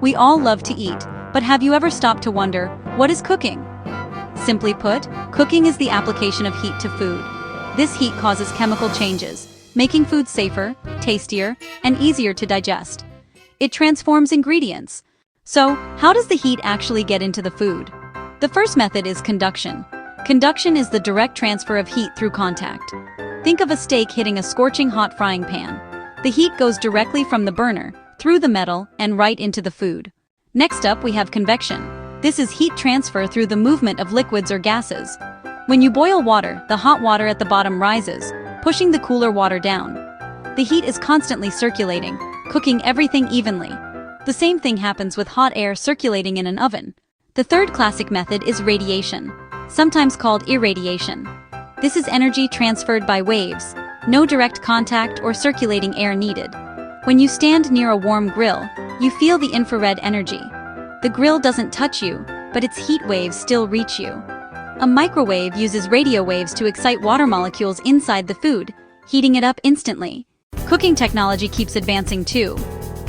We all love to eat, but have you ever stopped to wonder, what is cooking? Simply put, cooking is the application of heat to food. This heat causes chemical changes, making food safer, tastier, and easier to digest. It transforms ingredients. So, how does the heat actually get into the food? The first method is conduction. Conduction is the direct transfer of heat through contact. Think of a steak hitting a scorching hot frying pan. The heat goes directly from the burner, through the metal, and right into the food. Next up, we have convection. This is heat transfer through the movement of liquids or gases. When you boil water, the hot water at the bottom rises, pushing the cooler water down. The heat is constantly circulating, cooking everything evenly. The same thing happens with hot air circulating in an oven. The third classic method is radiation, sometimes called irradiation. This is energy transferred by waves, no direct contact or circulating air needed. When you stand near a warm grill, you feel the infrared energy. The grill doesn't touch you, but its heat waves still reach you. A microwave uses radio waves to excite water molecules inside the food, heating it up instantly. Cooking technology keeps advancing too.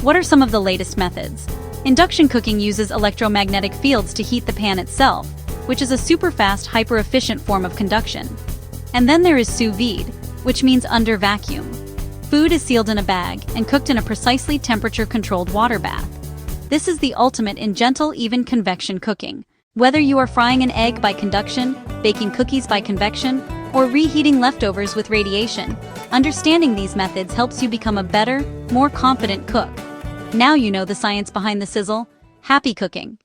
What are some of the latest methods? Induction cooking uses electromagnetic fields to heat the pan itself, which is a super-fast, hyper-efficient form of conduction. And then there is sous vide, which means under vacuum. Food is sealed in a bag and cooked in a precisely temperature-controlled water bath. This is the ultimate in gentle, even convection cooking. Whether you are frying an egg by conduction, baking cookies by convection, or reheating leftovers with radiation, understanding these methods helps you become a better, more confident cook. Now you know the science behind the sizzle. Happy cooking!